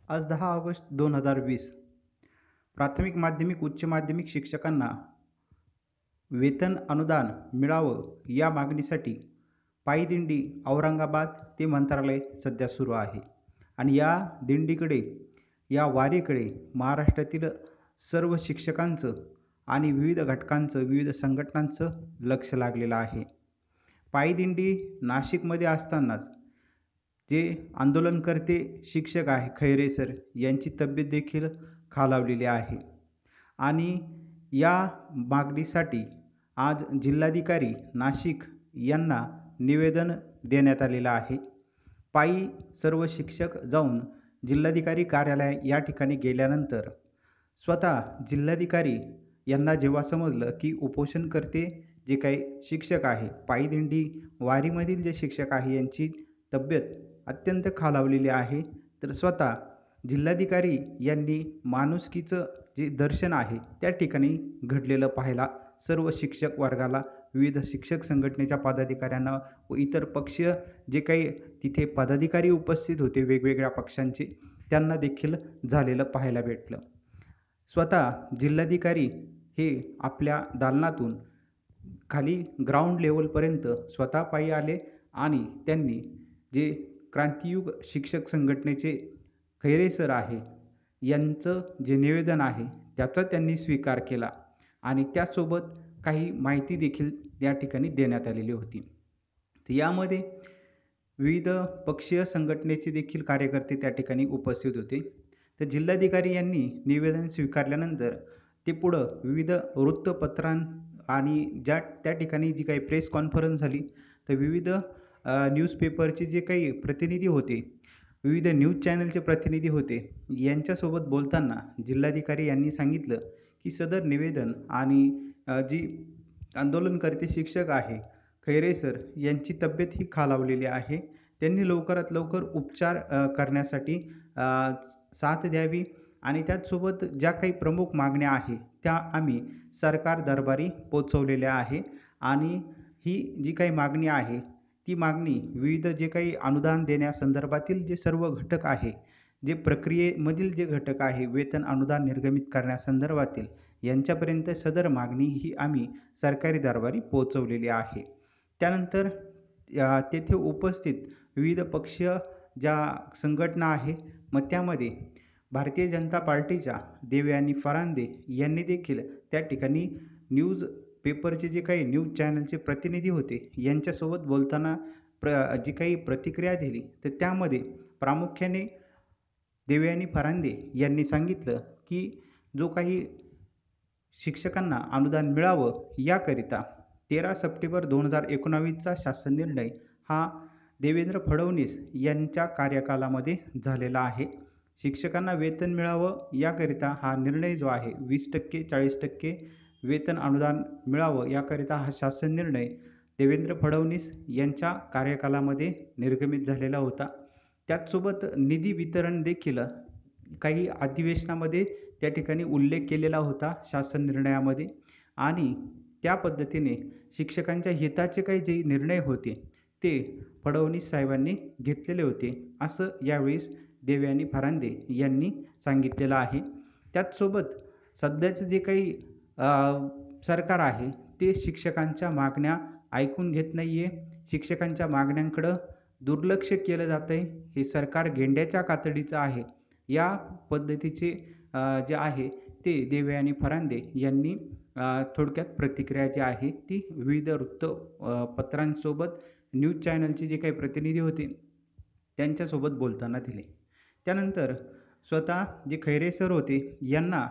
आज 10 ऑगस्ट 2020 प्राथमिक माध्यमिक उच्च माध्यमिक शिक्षकांना वेतन अनुदान मिळावं या मागणीसाठी पायी दिंडी औरंगाबाद ते मंत्रालय सध्या सुरू आहे. आणि या दिंडीकडे, या वारीकडे महाराष्ट्रातील सर्व शिक्षकांचं आणि विविध घटकांचं, विविध संघटनांचं लक्ष लागलेलं आहे. पायी दिंडी नाशिकमध्ये असतानाच जे आंदोलनकर्ते शिक्षक आहे खैरे सर यांची तब्येत देखील खालावलेली आहे. आणि या मागणीसाठी आज जिल्हाधिकारी नाशिक यांना निवेदन देण्यात आलेलं आहे. पायी सर्व शिक्षक जाऊन जिल्हाधिकारी कार्यालय या ठिकाणी गेल्यानंतर स्वतः जिल्हाधिकारी यांना जेव्हा समजलं की उपोषणकर्ते जे काही शिक्षक आहे, पायी दिंडी वारीमधील जे शिक्षक आहे यांची तब्येत अत्यंत खालावलेली आहे, तर स्वतः जिल्हाधिकारी यांनी माणुसकीचं जे दर्शन आहे त्या ठिकाणी घडलेलं पाहायला सर्व शिक्षक वर्गाला, विविध शिक्षक संघटनेच्या पदाधिकाऱ्यांना व इतर पक्षीय जे काही तिथे पदाधिकारी उपस्थित होते वेगवेगळ्या पक्षांचे, त्यांना देखील झालेलं पाहायला भेटलं. स्वतः जिल्हाधिकारी हे आपल्या दालनातून खाली ग्राउंड लेवलपर्यंत स्वतः पायी आले आणि त्यांनी जे क्रांतियुग शिक्षक संघटनेचे खैरे सर आहे यांचं जे निवेदन आहे त्याचा त्यांनी स्वीकार केला आणि त्यासोबत काही माहिती देखील या ठिकाणी देण्यात आलेली होती. तर यामध्ये विविध पक्षीय संघटनेचे देखील कार्यकर्ते त्या ठिकाणी उपस्थित होते. तर जिल्हाधिकारी यांनी निवेदन स्वीकारल्यानंतर ते पुढं विविध वृत्तपत्रां आणि त्या ठिकाणी जी काही प्रेस कॉन्फरन्स झाली, तर विविध न्यूजपेपरचे जे काही प्रतिनिधी होते, विविध न्यूज चॅनलचे प्रतिनिधी होते, यांच्यासोबत बोलताना जिल्हाधिकारी यांनी सांगितलं की सदर निवेदन आणि जी आंदोलनकर्ते शिक्षक आहे खैरे सर यांची तब्येत ही खालावलेली आहे. त्यांनी लवकरात लवकर उपचार करण्यासाठी साथ द्यावी आणि त्याचसोबत ज्या काही प्रमुख मागण्या आहेत त्या आम्ही सरकार दरबारी पोचवलेल्या आहे. आणि ही जी काही मागणी आहे ती मागणी विविध जे काही अनुदान देण्यासंदर्भातील जे सर्व घटक आहे, जे प्रक्रियेमधील जे घटक आहे वेतन अनुदान निर्गमित करण्यासंदर्भातील, यांच्यापर्यंत सदर मागणी ही आम्ही सरकारी दरबारी पोहोचवलेली आहे. त्यानंतर तेथे उपस्थित विविध पक्षीय ज्या संघटना आहे, मग त्यामध्ये भारतीय जनता पार्टीच्या देवयानी फरांदे यांनी देखील त्या ठिकाणी न्यूज पेपरचे जे काही न्यूज चॅनलचे प्रतिनिधी होते यांच्यासोबत बोलताना जी काही प्रतिक्रिया दिली, तर त्यामध्ये प्रामुख्याने देवयानी फरांदे यांनी सांगितलं की जो काही शिक्षकांना अनुदान मिळावं याकरिता 13 सप्टेंबर 2019चा शासन निर्णय हा देवेंद्र फडणवीस यांच्या कार्यकालामध्ये झालेला आहे. शिक्षकांना वेतन मिळावं याकरिता हा निर्णय जो आहे 20% 40% वेतन अनुदान मिळावं याकरिता हा शासन निर्णय देवेंद्र फडणवीस यांच्या कार्यकालामध्ये निर्गमित झालेला होता. त्याचसोबत निधी वितरण देखील काही अधिवेशनामध्ये त्या ठिकाणी उल्लेख केलेला होता शासन निर्णयामध्ये. आणि त्या पद्धतीने शिक्षकांच्या हिताचे काही जे निर्णय होते ते फडणवीस साहेबांनी घेतलेले होते, असं यावेळेस देवयानी फरांदे यांनी सांगितलेलं आहे. त्याचसोबत सध्याचं जे काही सरकार आहे ते शिक्षकांच्या मागण्या ऐकून घेत नाही आहे. शिक्षकांच्या मागण्यांकडं दुर्लक्ष केलं जातं आहे. हे सरकार गेंड्याच्या कातडीचं आहे, या पद्धतीचे जे आहे ते देवयानी फरांदे यांनी थोडक्यात प्रतिक्रिया जी आहे ती विविध वृत्तपत्रांसोबत न्यूज चॅनलचे जे काही प्रतिनिधी होते त्यांच्यासोबत बोलताना दिले. त्यानंतर स्वतः जे खैरे सर होते यांना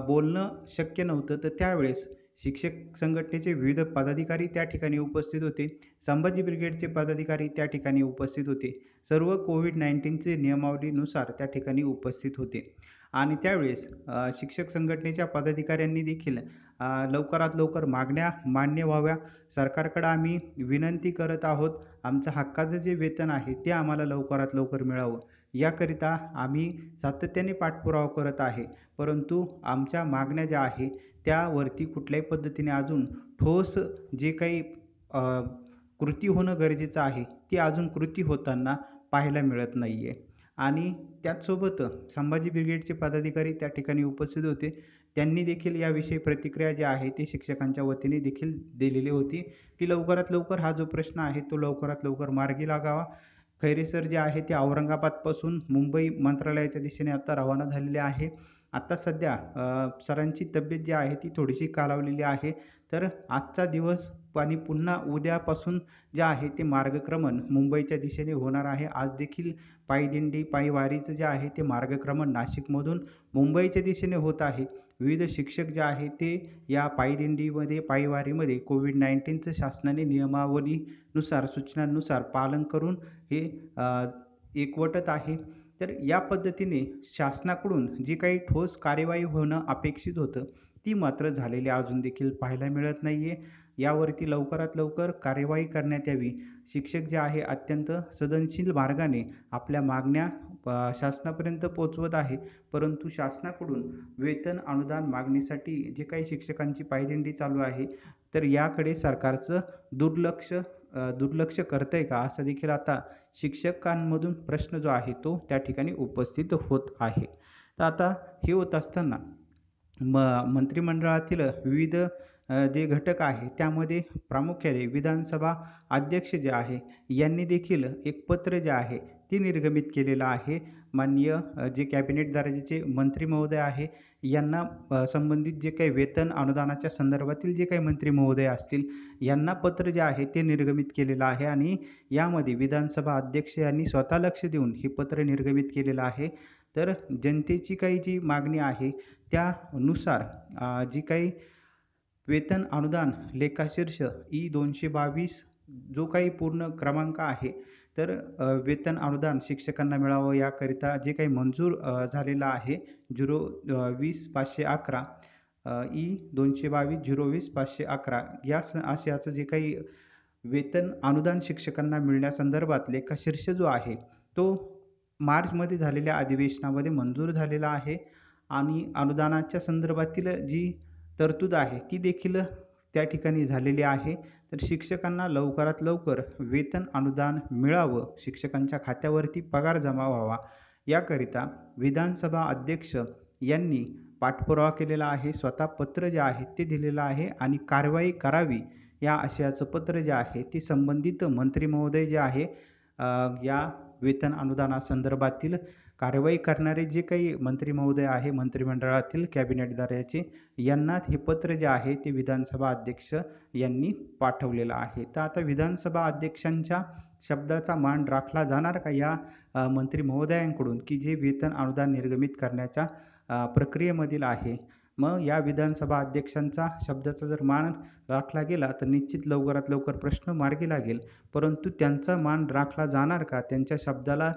बोलणं शक्य नव्हतं, तर त्यावेळेस शिक्षक संघटनेचे विविध पदाधिकारी त्या ठिकाणी उपस्थित होते. संभाजी ब्रिगेडचे पदाधिकारी त्या ठिकाणी उपस्थित होते. सर्व कोविड-19चे नियमावलीनुसार त्या ठिकाणी उपस्थित होते. आणि त्यावेळेस शिक्षक संघटनेच्या पदाधिकाऱ्यांनी देखील लवकरात लवकर मागण्या मान्य व्हाव्या, सरकारकडं आम्ही विनंती करत आहोत, आमचं हक्काचं जे वेतन आहे ते आम्हाला लवकरात लवकर मिळावं याकरिता आम्ही सातत्याने पाठपुरावा करत आहे. परंतु आमच्या मागण्या ज्या आहे त्यावरती कुठल्याही पद्धतीने अजून ठोस जे काही कृती होणं गरजेचं आहे ते अजून कृती होताना पाहायला मिळत नाही आहे. आणि त्याचसोबत संभाजी ब्रिगेडचे पदाधिकारी त्या ठिकाणी उपस्थित होते. त्यांनी देखील याविषयी प्रतिक्रिया जी आहे ती शिक्षकांच्या वतीने देखील दिलेली होती, की लवकरात लवकर हा जो प्रश्न आहे तो लवकरात लवकर मार्गी लागावा. खैरे सर जे आहे ते औरंगाबादपासून मुंबई मंत्रालयाच्या दिशेने आता रवाना झालेले आहे. आता सध्या सरांची तब्येत जी आहे ती थोडीशी खालावलेली आहे. तर आजचा दिवस आणि पुन्हा उद्यापासून जे आहे ते मार्गक्रमण मुंबईच्या दिशेने होणार आहे. आज देखील पायदिंडी, पायवारीचं जे आहे ते मार्गक्रमण नाशिकमधून मुंबईच्या दिशेने होत आहे. विविध शिक्षक जे आहेत ते या पायदिंडीमध्ये, पायवारीमध्ये कोविड-19चं शासनाने नियमावलीनुसार, सूचनांनुसार पालन करून हे एकवटत आहे. तर या पद्धतीने शासनाकडून जी काही ठोस कार्यवाही होणं अपेक्षित होतं, ती मात्र झालेली अजून देखील पाहायला मिळत नाही आहे. यावरती लवकरात लवकर कार्यवाही करण्यात यावी. शिक्षक जे आहे अत्यंत सदनशील मार्गाने आपल्या मागण्या शासनापर्यंत पोहोचवत आहे. परंतु शासनाकडून वेतन अनुदान मागणीसाठी जे काही शिक्षकांची पायदिंडी चालू आहे, तर याकडे सरकारचं दुर्लक्ष करतंय का? असं देखील आता शिक्षकांमधून प्रश्न जो आहे तो त्या ठिकाणी उपस्थित होत आहे. तर आता हे होत असताना मंत्रिमंडळातील विविध जे घटक आहे त्यामध्ये प्रामुख्याने विधानसभा अध्यक्ष जे आहे यांनी देखील एक पत्र जे आहे ते निर्गमित केलेलं आहे. माननीय जे कॅबिनेट दर्जाचे मंत्री महोदय आहे यांना संबंधित जे काही वेतन अनुदानाच्या संदर्भातील जे काही मंत्री महोदय असतील यांना पत्र जे आहे ते निर्गमित केलेलं आहे आणि यामध्ये विधानसभा अध्यक्ष यांनी स्वतः लक्ष देऊन हे पत्र निर्गमित केलेलं आहे. तर जनतेची काही जी मागणी आहे त्यानुसार जी काही वेतन अनुदान लेखाशीर्ष E-222 जो काही पूर्ण क्रमांक आहे, तर वेतन अनुदान शिक्षकांना मिळावं याकरिता जे काही मंजूर झालेलं आहे 20-511 E-222-020-511 या आशयाचं जे काही वेतन अनुदान शिक्षकांना मिळण्यासंदर्भात लेखाशीर्ष जो आहे तो मार्चमध्ये झालेल्या अधिवेशनामध्ये मंजूर झालेला आहे आणि अनुदानाच्या संदर्भातील जी तरतूद आहे ती देखील त्या ठिकाणी झालेली आहे. तर शिक्षकांना लवकरात लवकर वेतन अनुदान मिळावं, शिक्षकांच्या खात्यावरती पगार जमा व्हावा याकरिता विधानसभा अध्यक्ष यांनी पाठपुरावा केलेला आहे. स्वतः पत्र जे आहे ते दिलेलं आहे आणि कारवाई करावी या आशयाचं पत्र जे आहे ते संबंधित मंत्री महोदय जे आहे या वेतन अनुदानासंदर्भातील कारवाई करणारे जे काही मंत्री महोदय आहे मंत्रिमंडळातील कॅबिनेट दर्जाचे यांना हे पत्र जे आहे ते विधानसभा अध्यक्ष यांनी पाठवलेलं आहे. तर आता विधानसभा अध्यक्षांच्या शब्दाचा मान राखला जाणार का या मंत्री महोदयांकडून की जे वेतन अनुदान निर्गमित करण्याच्या प्रक्रियेमधील आहे. मग या विधानसभा अध्यक्षांचा शब्दाचा जर मान राखला गेला तर निश्चित लवकरात लवकर प्रश्न मार्गी लागेल. परंतु त्यांचा मान राखला जाणार का? त्यांच्या शब्दाला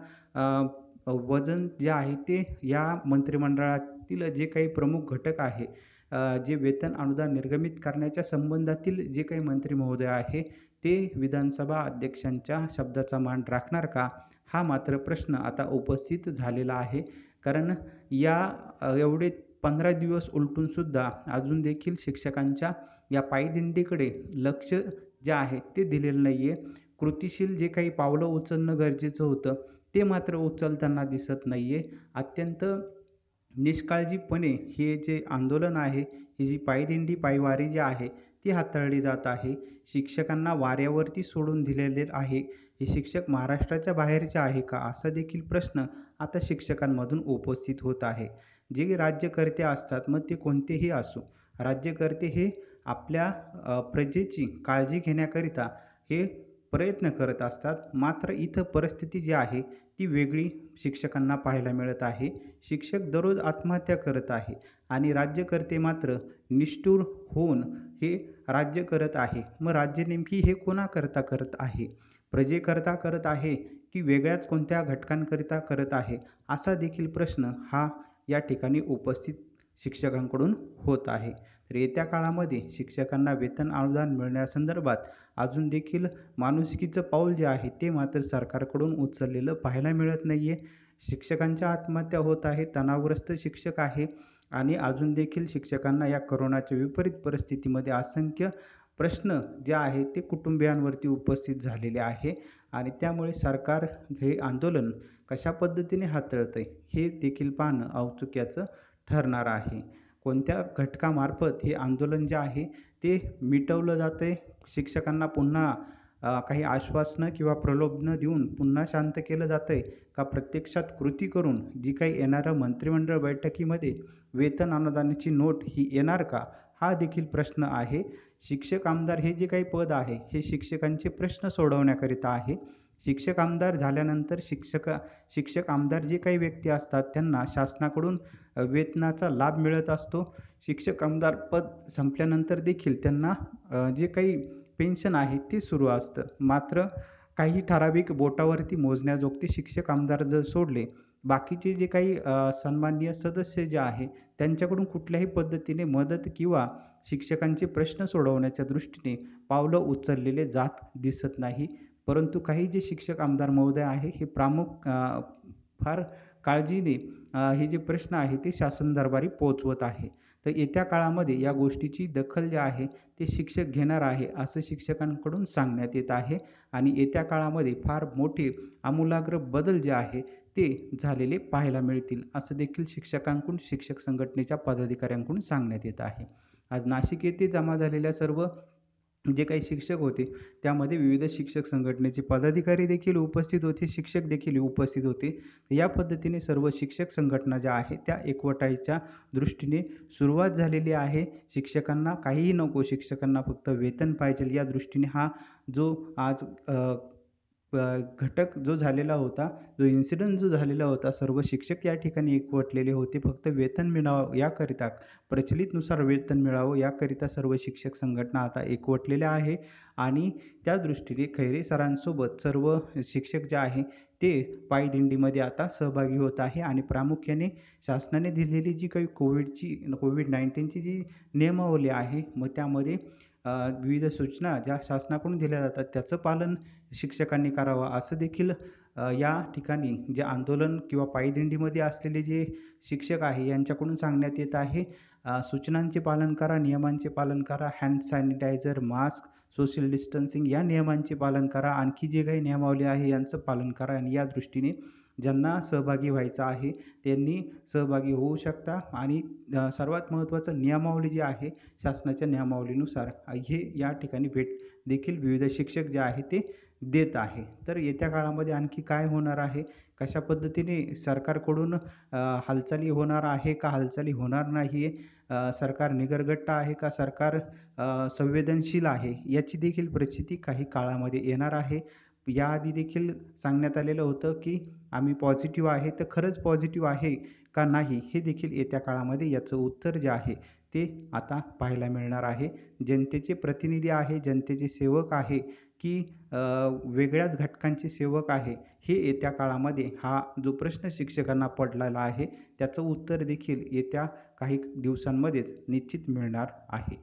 वजन जे आहे ते या मंत्रिमंडळातील जे काही प्रमुख घटक आहे, जे वेतन अनुदान निर्गमित करण्याच्या संबंधातील जे काही मंत्री महोदय आहे ते विधानसभा अध्यक्षांच्या शब्दाचा मान राखणार का? हा मात्र प्रश्न आता उपस्थित झालेला आहे. कारण या एवढे 15 दिवस उलटून सुद्धा अजून देखील शिक्षकांच्या या पायदिंडीकडे लक्ष जे आहे ते दिलेलं नाही आहे. कृतिशील जे काही पावलं उचलणं गरजेचं होतं ते मात्र उचलताना दिसत नाही आहे. अत्यंत निष्काळजीपणे हे जे आंदोलन आहे, ही जी पायदिंडी, पायवारी जी आहे ती हाताळली जात आहे. शिक्षकांना वाऱ्यावरती सोडून दिलेले आहे. हे शिक्षक महाराष्ट्राच्या बाहेरचे आहे का? असा देखील प्रश्न आता शिक्षकांमधून उपस्थित होत आहे. जे राज्यकर्ते असतात मग ते कोणतेही असो, राज्यकर्ते हे आपल्या प्रजेची काळजी घेण्याकरिता हे प्रयत्न करत असतात. मात्र इथं परिस्थिती जी आहे ती वेगळी शिक्षकांना पाहायला मिळत आहे. शिक्षक दररोज आत्महत्या करत आहे आणि राज्यकर्ते मात्र निष्ठुर होऊन हे राज्य करत आहे. मग राज्य नेमकी हे कोणाकरता करत आहे? प्रजेकरता करत आहे की वेगळ्याच कोणत्या घटकांकरिता करत आहे? असा देखील प्रश्न हा या ठिकाणी उपस्थित शिक्षकांकडून होत आहे. तर येत्या काळामध्ये शिक्षकांना वेतन अनुदान मिळण्यासंदर्भात अजून देखील माणुसकीचं पाऊल जे आहे ते मात्र सरकारकडून उचललेलं पाहायला मिळत नाही आहे. शिक्षकांच्या आत्महत्या होत आहे, तणावग्रस्त शिक्षक आहे आणि अजून देखील शिक्षकांना या कोरोनाच्या विपरीत परिस्थितीमध्ये असंख्य प्रश्न जे आहे ते कुटुंबियांवरती उपस्थित झालेले आहे आणि त्यामुळे सरकार हे आंदोलन कशा पद्धतीने हाताळतंय हे देखील पाहणं औत्सुक्याचं ठरणार आहे. कोणत्या घटकामार्फत हे आंदोलन जे आहे ते मिटवलं जातंय, शिक्षकांना पुन्हा काही आश्वासनं किंवा प्रलोभनं देऊन पुन्हा शांत केलं जातंय का प्रत्यक्षात कृती करून जी काही येणाऱ्या मंत्रिमंडळ बैठकीमध्ये वेतन अनुदानाची नोट ही येणार का? हा देखील प्रश्न आहे. शिक्षक आमदार हे जे काही पद आहे हे शिक्षकांचे प्रश्न सोडवण्याकरिता आहे. शिक्षक आमदार झाल्यानंतर शिक्षक आमदार जे काही व्यक्ती असतात त्यांना शासनाकडून वेतनाचा लाभ मिळत असतो. शिक्षक आमदार पद संपल्यानंतर देखील त्यांना जे काही पेन्शन आहे ते सुरू असतं. मात्र काही ठराविक बोटावरती मोजण्याजोगते शिक्षक आमदार जर सोडले, बाकीचे जे काही सन्माननीय सदस्य जे आहे त्यांच्याकडून कुठल्याही पद्धतीने मदत किंवा शिक्षकांचे प्रश्न सोडवण्याच्या दृष्टीने पावलं उचललेले जात दिसत नाही. परंतु काही जे शिक्षक आमदार महोदय आहे हे फार काळजीने हे जे प्रश्न आहे ते शासन दरबारी पोहोचवत आहे. तर येत्या काळामध्ये या गोष्टीची दखल जी आहे ते शिक्षक घेणार आहे असं शिक्षकांकडून सांगण्यात येत आहे आणि येत्या काळामध्ये फार मोठे आमूलाग्र बदल जे आहे ते झालेले पाहायला मिळतील असं देखील शिक्षकांकडून, शिक्षक संघटनेच्या पदाधिकाऱ्यांकडून सांगण्यात येत आहे. आज नाशिक येथे जमा झालेल्या सर्व जे काही शिक्षक होते त्यामध्ये विविध शिक्षक संघटनेचे पदाधिकारी देखील उपस्थित होते, शिक्षक देखील उपस्थित होते. या पद्धतीने सर्व शिक्षक संघटना ज्या आहेत त्या एकवटायच्या दृष्टीने सुरुवात झालेली आहे. शिक्षकांना काहीही नको, शिक्षकांना फक्त वेतन पाहिजे या दृष्टीने हा जो आज घटक जो झालेला होता, जो इन्सिडन्ट जो झालेला होता, सर्व शिक्षक या ठिकाणी एकवटलेले होते. फक्त वेतन मिळावं याकरिता, प्रचलितनुसार वेतन मिळावं याकरिता सर्व शिक्षक संघटना आता एकवटलेल्या आहे आणि त्या दृष्टीने खैरे सरांसोबत सर्व शिक्षक जे आहे ते पायदिंडीमध्ये आता सहभागी होत आहे आणि प्रामुख्याने शासनाने दिलेली जी काही कोविड-19ची जी नियमावली आहे, मग त्यामध्ये विविध सूचना ज्या शासनाकडून दिल्या जातात त्याचं पालन शिक्षकांनी करावं असं देखील या ठिकाणी जे आंदोलन किंवा पायदिंडीमध्ये असलेले जे शिक्षक आहे यांच्याकडून सांगण्यात येत आहे. सूचनांचे पालन करा, नियमांचे पालन करा, hand sanitizer, mask, social distancing या नियमांचे पालन करा. आणखी जे काही नियमावली आहे यांचं पालन करा आणि या दृष्टीने ज्यांना सहभागी व्हायचं आहे त्यांनी सहभागी होऊ शकता आणि सर्वात महत्त्वाचं नियमावली जी आहे शासनाच्या नियमावलीनुसार हे या ठिकाणी भेट देखील विविध शिक्षक जे आहे ते देत आहे. तर येत्या काळामध्ये आणखी काय होणार आहे, कशा पद्धतीने सरकारकडून हालचाली होणार आहे का हालचाली होणार नाही आहे, सरकार निगरगट्ट आहे का सरकार संवेदनशील आहे याची देखील प्रचिती काही काळामध्ये येणार आहे. याआधी देखील सांगण्यात आलेलं होतं की आम्ही पॉझिटिव्ह आहे, तर खरंच पॉझिटिव्ह आहे का नाही हे देखील येत्या काळामध्ये याचं उत्तर जे आहे ते आता पाहायला मिळणार आहे. जनतेचे प्रतिनिधी आहे, जनतेचे सेवक आहे की वेगळ्याच घटकांचे सेवक आहे, हे येत्या काळामध्ये हा जो प्रश्न शिक्षकांना पडलेला आहे त्याचं उत्तर देखील येत्या काही दिवसांमध्येच निश्चित मिळणार आहे.